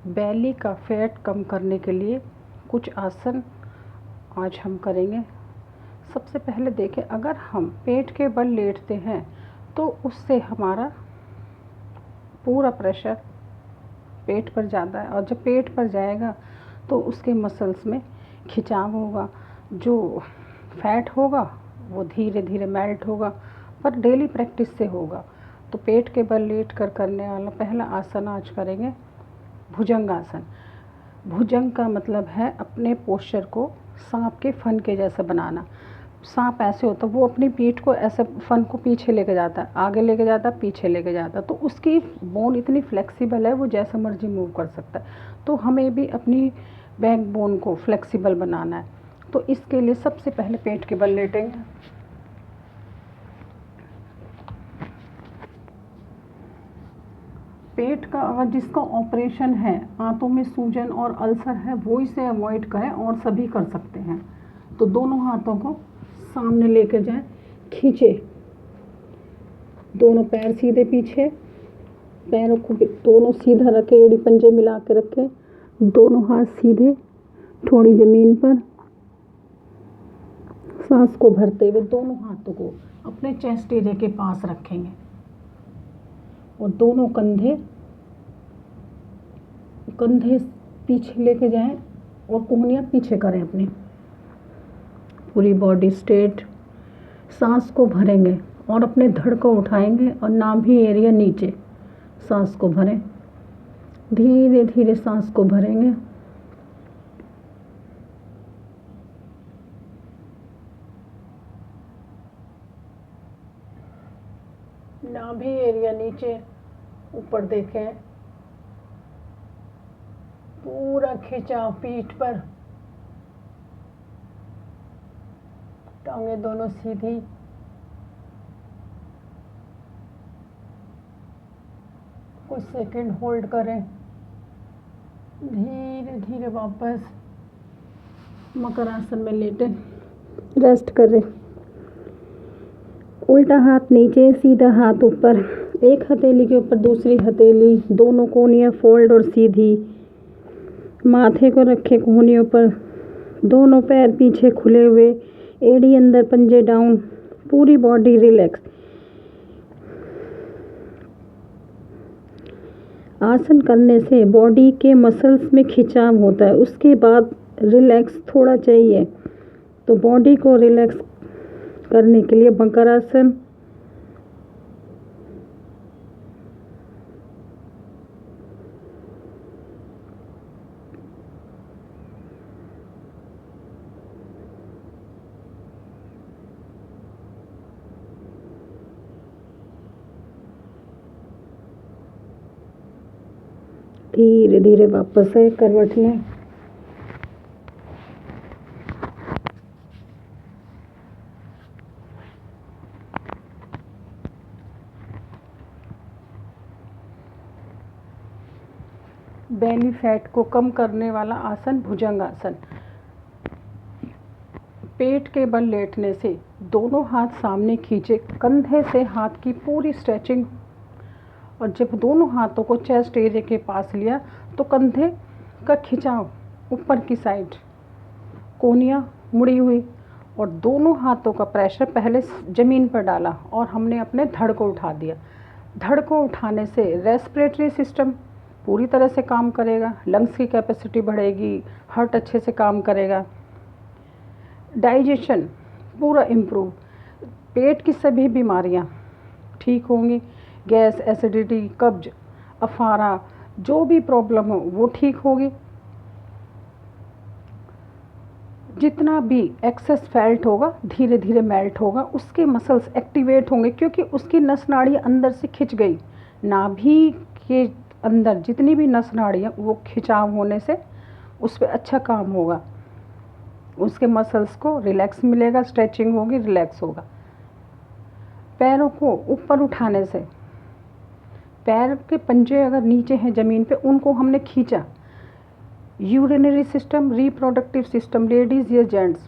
बैली का फैट कम करने के लिए कुछ आसन आज हम करेंगे। सबसे पहले देखें, अगर हम पेट के बल लेटते हैं तो उससे हमारा पूरा प्रेशर पेट पर जाता है, और जब पेट पर जाएगा तो उसके मसल्स में खिंचाव होगा। जो फैट होगा वो धीरे धीरे मेल्ट होगा, पर डेली प्रैक्टिस से होगा। तो पेट के बल लेट कर करने वाला पहला आसन आज करेंगे भुजंग आसन। भुजंग का मतलब है अपने पोस्चर को सांप के फन के जैसा बनाना। सांप ऐसे होता है, वो अपनी पीठ को ऐसे फन को पीछे लेके जाता है, आगे लेके जाता है, पीछे लेके जाता है, तो उसकी बोन इतनी फ्लेक्सिबल है, वो जैसा मर्जी मूव कर सकता है। तो हमें भी अपनी बैक बोन को फ्लेक्सिबल बनाना है। तो इसके लिए सबसे पहले पेट के बल लेटेंगे। पेट का अगर जिसका ऑपरेशन है, आंतों में सूजन और अल्सर है, वो इसे अवॉइड करें, और सभी कर सकते हैं। तो दोनों हाथों को सामने लेकर जाएं, खींचे, दोनों पैर सीधे पीछे, पैरों को दोनों सीधा रखें, एड़ी पंजे मिला के रखें, दोनों हाथ सीधे, थोड़ी ज़मीन पर, सांस को भरते हुए दोनों हाथों को अपने चेस्ट एरिया के पास रखेंगे, और दोनों कंधे पीछे लेके जाएं और कोहनियाँ पीछे करें अपनी। पूरी बॉडी स्ट्रेट, सांस को भरेंगे और अपने धड़ को उठाएंगे और नाभि एरिया नीचे, सांस को भरें, धीरे धीरे सांस को भरेंगे। नाभि एरिया नीचे, ऊपर देखें, पूरा खिंचाव पीठ पर, टांगे दोनों सीधी, कुछ सेकंड होल्ड करें, धीरे धीरे वापस मकर आसन में लेटें, रेस्ट करें। उल्टा हाथ नीचे, सीधा हाथ ऊपर, एक हथेली के ऊपर दूसरी हथेली, दोनों कोहनियाँ फोल्ड और सीधी, माथे को रखें कोहनियों पर, दोनों पैर पीछे खुले हुए, एड़ी अंदर, पंजे डाउन, पूरी बॉडी रिलैक्स। आसन करने से बॉडी के मसल्स में खिंचाव होता है, उसके बाद रिलैक्स थोड़ा चाहिए। तो बॉडी को रिलैक्स करने के लिए मकर आसन, धीरे धीरे वापस है करवट लें। बेली फैट को कम करने वाला आसन भुजंग आसन। पेट के बल लेटने से दोनों हाथ सामने खींचे, कंधे से हाथ की पूरी स्ट्रेचिंग, और जब दोनों हाथों को चेस्ट एरिया के पास लिया तो कंधे का खिंचाव ऊपर की साइड, कोहनियाँ मुड़ी हुई, और दोनों हाथों का प्रेशर पहले ज़मीन पर डाला और हमने अपने धड़ को उठा दिया। धड़ को उठाने से रेस्पिरेटरी सिस्टम पूरी तरह से काम करेगा, लंग्स की कैपेसिटी बढ़ेगी, हार्ट अच्छे से काम करेगा, डाइजेशन पूरा इम्प्रूव, पेट की सभी बीमारियां ठीक होंगी, गैस, एसिडिटी, कब्ज, अफारा, जो भी प्रॉब्लम हो वो ठीक होगी। जितना भी एक्सेस फैट होगा धीरे धीरे मेल्ट होगा, उसके मसल्स एक्टिवेट होंगे, क्योंकि उसकी नस नाड़ी अंदर से खिंच गई। नाभि के अंदर जितनी भी नस नाड़ियाँ, वो खिंचाव होने से उस पर अच्छा काम होगा, उसके मसल्स को रिलैक्स मिलेगा, स्ट्रेचिंग होगी, रिलैक्स होगा। पैरों को ऊपर उठाने से पैर के पंजे अगर नीचे हैं ज़मीन पे, उनको हमने खींचा, urinary system, reproductive system, ladies या जेंट्स,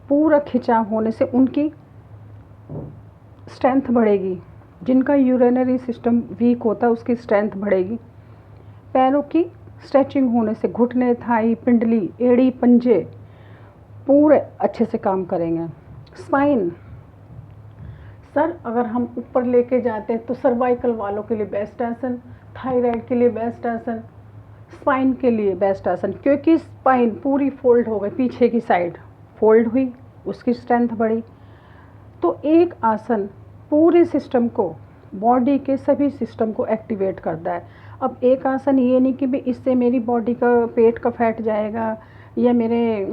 पूरा खिंचाव होने से उनकी स्ट्रेंथ बढ़ेगी। जिनका यूरिनरी सिस्टम वीक होता है उसकी स्ट्रेंथ बढ़ेगी। पैरों की स्ट्रेचिंग होने से घुटने, थाई, पिंडली, एड़ी, पंजे पूरे अच्छे से काम करेंगे। स्पाइन, सर अगर हम ऊपर लेके जाते हैं तो सर्वाइकल वालों के लिए बेस्ट आसन, थायराइड के लिए बेस्ट आसन, स्पाइन के लिए बेस्ट आसन, क्योंकि स्पाइन पूरी फोल्ड हो गई, पीछे की साइड फोल्ड हुई, उसकी स्ट्रेंथ बढ़ी। तो एक आसन पूरे सिस्टम को, बॉडी के सभी सिस्टम को एक्टिवेट करता है। अब एक आसन ये नहीं कि भी इससे मेरी बॉडी का पेट का फैट जाएगा या मेरे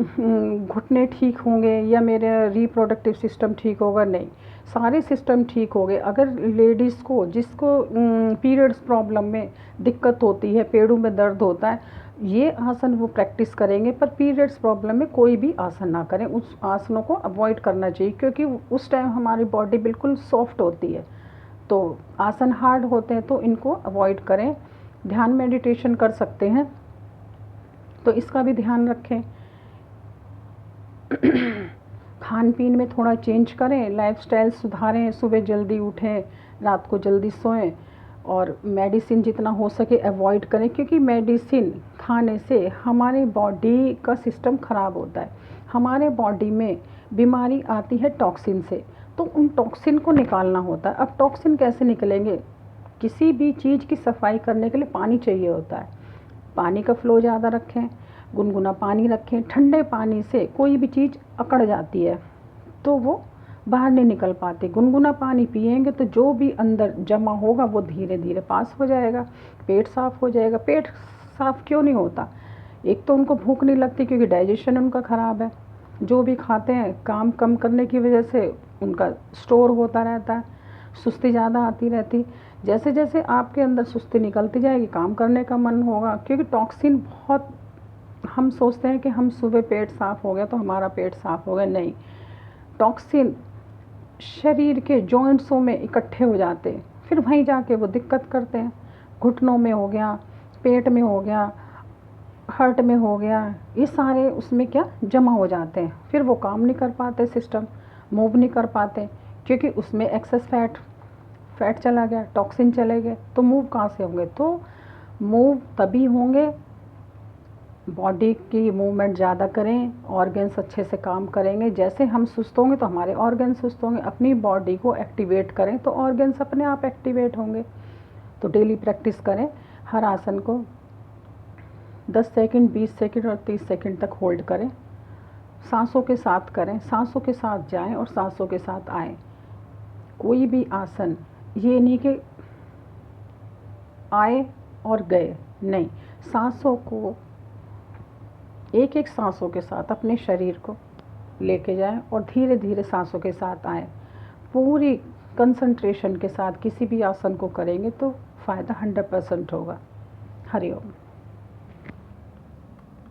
घुटने ठीक होंगे या मेरा रिप्रोडक्टिव सिस्टम ठीक होगा, नहीं, सारे सिस्टम ठीक हो गए। अगर लेडीज़ को जिसको पीरियड्स प्रॉब्लम में दिक्कत होती है, पेड़ों में दर्द होता है, ये आसन वो प्रैक्टिस करेंगे, पर पीरियड्स प्रॉब्लम में कोई भी आसन ना करें, उस आसनों को अवॉइड करना चाहिए, क्योंकि उस टाइम हमारी बॉडी बिल्कुल सॉफ्ट होती है। तो आसन हार्ड होते हैं तो इनको अवॉइड करें। ध्यान मेडिटेशन कर सकते हैं, तो इसका भी ध्यान रखें। खान पीन में थोड़ा चेंज करें, लाइफस्टाइल सुधारें, सुबह जल्दी उठें, रात को जल्दी सोएं, और मेडिसिन जितना हो सके अवॉइड करें, क्योंकि मेडिसिन खाने से हमारे बॉडी का सिस्टम ख़राब होता है। हमारे बॉडी में बीमारी आती है टॉक्सिन से, तो उन टॉक्सिन को निकालना होता है। अब टॉक्सिन कैसे निकलेंगे? किसी भी चीज़ की सफाई करने के लिए पानी चाहिए होता है। पानी का फ्लो ज़्यादा रखें, गुनगुना पानी रखें। ठंडे पानी से कोई भी चीज़ अकड़ जाती है तो वो बाहर नहीं निकल पाती। गुनगुना पानी पिएंगे तो जो भी अंदर जमा होगा वो धीरे धीरे पास हो जाएगा, पेट साफ़ हो जाएगा। पेट साफ़ क्यों नहीं होता? एक तो उनको भूख नहीं लगती क्योंकि डाइजेशन उनका ख़राब है, जो भी खाते हैं काम कम करने की वजह से उनका स्टोर होता रहता है, सुस्ती ज़्यादा आती रहती। जैसे जैसे आपके अंदर सुस्ती निकलती जाएगी, काम करने का मन होगा, क्योंकि टॉक्सिन बहुत, हम सोचते हैं कि हम सुबह पेट साफ़ हो गया तो हमारा पेट साफ़ हो गया, नहीं, टॉक्सिन शरीर के जॉइंट्सों में इकट्ठे हो जाते हैं, फिर वहीं जाके वो दिक्कत करते हैं। घुटनों में हो गया, पेट में हो गया, हार्ट में हो गया, ये सारे उसमें क्या जमा हो जाते हैं, फिर वो काम नहीं कर पाते, सिस्टम मूव नहीं कर पाते, क्योंकि उसमें एक्सेस फैट चला गया, टॉक्सिन चले गए, तो मूव कहाँ से होंगे? तो मूव तभी होंगे, बॉडी की मूवमेंट ज़्यादा करें, ऑर्गन्स अच्छे से काम करेंगे। जैसे हम सुस्त होंगे तो हमारे ऑर्गन्स सुस्त होंगे। अपनी बॉडी को एक्टिवेट करें तो ऑर्गन्स अपने आप एक्टिवेट होंगे। तो डेली प्रैक्टिस करें, हर आसन को 10 सेकंड, 20 सेकंड और 30 सेकंड तक होल्ड करें। सांसों के साथ करें, सांसों के साथ जाएं और सांसों के साथ आएं। कोई भी आसन ये नहीं कि आए और गए, नहीं, सांसों को एक एक सांसों के साथ अपने शरीर को लेके जाएं और धीरे धीरे सांसों के साथ आएं। पूरी कंसंट्रेशन के साथ किसी भी आसन को करेंगे तो फ़ायदा 100% होगा। हरिओम।